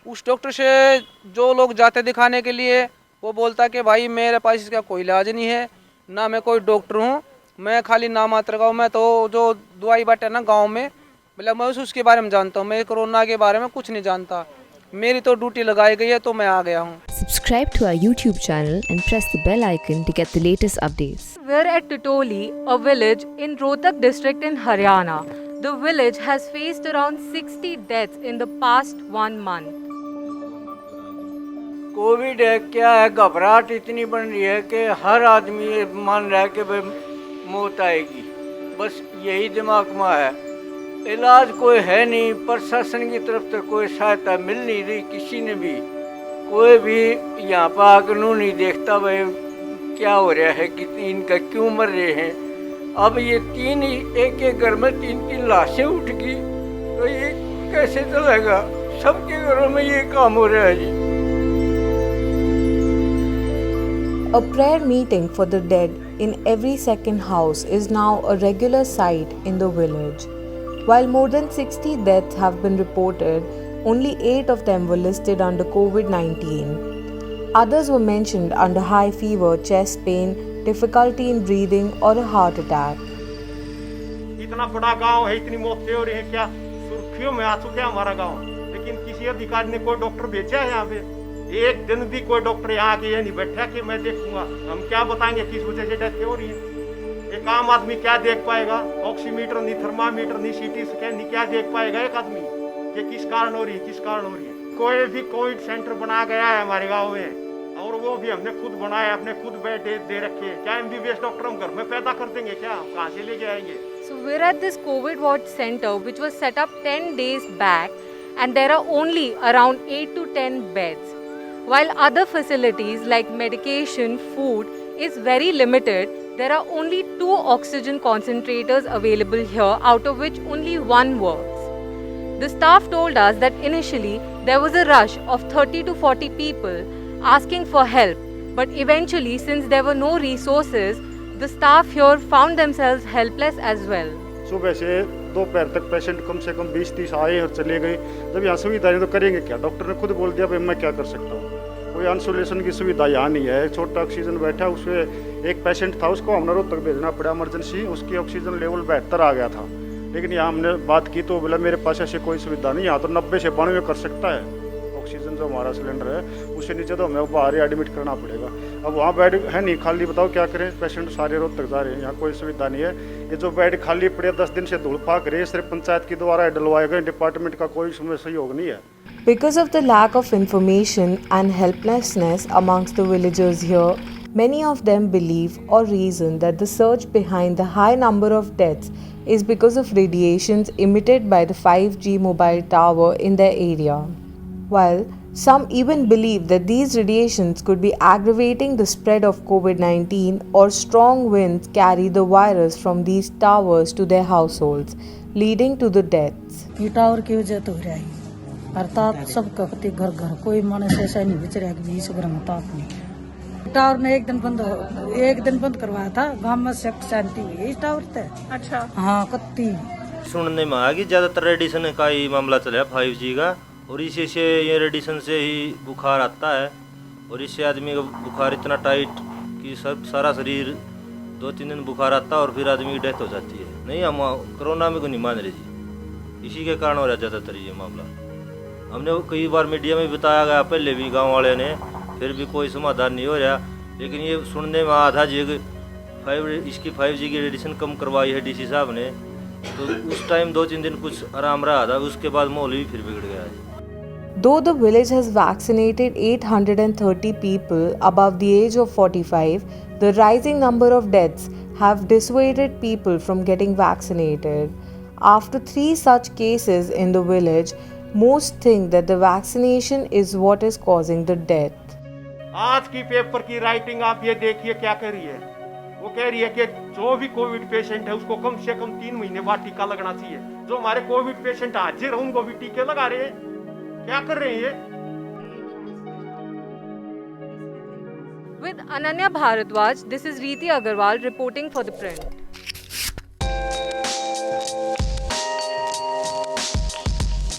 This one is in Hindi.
उस डॉक्टर से जो लोग जाते दिखाने के लिए वो बोलता कि भाई मेरे पास इसका कोई इलाज नहीं है, ना मैं कोई डॉक्टर हूँ, मैं खाली नाम मात्र का हूँ। मैं तो जो दवाई बांटे ना गांव में, मतलब मैं उसके बारे में जानता हूँ, मैं कोरोना के बारे में कुछ नहीं जानता। मेरी तो ड्यूटी लगाई गई है तो मैं आ गया हूँ। Subscribe to our YouTube channel and press the bell icon to get the latest updates. We're at Titoli, a village in Rohtak district in Haryana. The village has faced around 60 deaths in the past 1 month. Covid है क्या है, घबराहट इतनी बन रही है कि हर आदमी मान रहा है कि भाई मौत आएगी, बस यही दिमाग में है। इलाज कोई है नहीं, प्रशासन की तरफ से कोई सहायता मिल नहीं रही, किसी ने भी कोई भी यहाँ पर आकर नहीं देखता भाई क्या हो रहा है, कि इनका क्यों मर रहे हैं। अब ये एक घर में 3 लाशें उठ गई तो ये कैसे चलेगा? सबके घरों में ये काम हो रहा है जी। A prayer meeting for the dead in every second house is now a regular sight in the village. While more than 60 deaths have been reported, only 8 of them were listed under COVID-19. Others were mentioned under high fever, chest pain, difficulty in breathing or a heart attack. इतना बड़ा गांव है, इतनी मौतें हो रही हैं, क्या सुर्खियों में आ चुका है हमारा गांव। लेकिन किसी अधिकारी ने कोई डॉक्टर भेजा है यहाँ पे? एक दिन भी कोई डॉक्टर यहाँ आके ये नहीं बैठा कि मैं देखूंगा। हम क्या बताएंगे किस वजह से डेथ हो रही है? एक आम आदमी क्या देख पाएगा? ऑक्सीमीटर नहीं, थर्मामीटर नहीं, सीटी स्कैन नहीं, क्या देख पाएगा एक आदमी कि किस कारण हो रही है, किस कारण हो रही है? कोई भी कोविड सेंटर बना गया है हमारे गाँव में, और वो भी हमने खुद बनाया, अपने खुद बेड दे रखे हैं। क्या MBBS डॉक्टर हम घर में पैदा कर देंगे क्या? कहाँ से लेके आएंगे? So we're at this COVID watch center which was set up 10 days back, and there are only around 8 to 10 beds. While other facilities like medication, food is very limited, there are only 2 oxygen concentrators available here, out of which only 1 works. The staff told us that initially there was a rush of 30 to 40 people asking for help, but eventually, since there were no resources, the staff here found themselves helpless as well. सुबह से दोपहर तक पेशेंट कम से कम 20-30 आए और चले गए। जब यहाँ सुविधा नहीं तो करेंगे क्या? डॉक्टर ने खुद बोल दिया भाई मैं क्या कर सकता हूँ। कोई आइसोलेशन की सुविधा यहाँ नहीं है। छोटा ऑक्सीजन बैठा, उसमें एक पेशेंट था, उसको हमने रोहतक भेजना पड़ा इमरजेंसी। उसकी ऑक्सीजन लेवल 72 आ गया था, लेकिन यहाँ हमने बात की तो बोला मेरे पास ऐसी कोई सुविधा नहीं, यहाँ तो 90 से 92 कर सकता है ऑक्सीजन जो हमारा सिलेंडर है, उससे नीचे तो हमें बाहर ही एडमिट करना पड़ेगा। अब वहाँ बेड है नहीं, खाली, बताओ क्या करें? पेशेंट सारे रोहतक जा रहे हैं, यहाँ कोई सुविधा नहीं है। ये जो बेड खाली पड़े 10 दिन से धूल फाक रहे, सिर्फ पंचायत के द्वारा डलवाए गए, डिपार्टमेंट का कोई इसमें सहयोग नहीं है। Because of the lack of information and helplessness amongst the villagers here, many of them believe or reason that the surge behind the high number of deaths is because of radiations emitted by the 5G mobile tower in their area. While some even believe that these radiations could be aggravating the spread of COVID-19, or strong winds carry the virus from these towers to their households, leading to the deaths. ये टावर की वजह तो हो रहा है, अर्थात सबका पति घर घर, कोई मानस ऐसा नहीं बच रहा कि 20 ग्राम ताप नहीं। टावर ने एक दिन बंद करवाया था, गांव में सख्त शांति हुई इस टावर से। अच्छा, हाँ, कत्ती सुनने में आ गई ज्यादातर रेडिएशन का ही मामला चला है 5G का, और इसी से ये रेडिएशन से ही बुखार आता है, और इससे आदमी का बुखार इतना टाइट कि सारा शरीर 2-3 दिन बुखार आता है और फिर आदमी की डेथ हो जाती है। नहीं, हम कोरोना में को नहीं मान रहे जी, इसी के कारण हो रहा है ज़्यादातर ये मामला। हमने कई बार मीडिया में बताया गया पहले भी गांव वाले ने, फिर भी कोई समाधान नहीं हो रहा। लेकिन ये सुनने में आया था जी इसकी 5G की रेडिएशन कम करवाई है DC साहब ने, तो उस टाइम 2-3 दिन कुछ आराम रहा था, उसके बाद माहौल भी फिर बिगड़ गया है। Though the village has vaccinated 830 people above the age of 45, the rising number of deaths have dissuaded people from getting vaccinated. After 3 such cases in the village, most think that the vaccination is what is causing the death. आज की पेपर की राइटिंग आप ये देखिए क्या कह रही है। वो कह रही है कि जो भी कोविड पेशेंट है उसको कम से कम 3 महीने बाद टीका लगना चाहिए। जो हमारे कोविड पेशेंट हाजिर हैं उनको भी टीके लगा रहे हैं। क्या कर रहे हैं ये? With Ananya Bharadwaj, this is Reeti Agarwal reporting for The Print.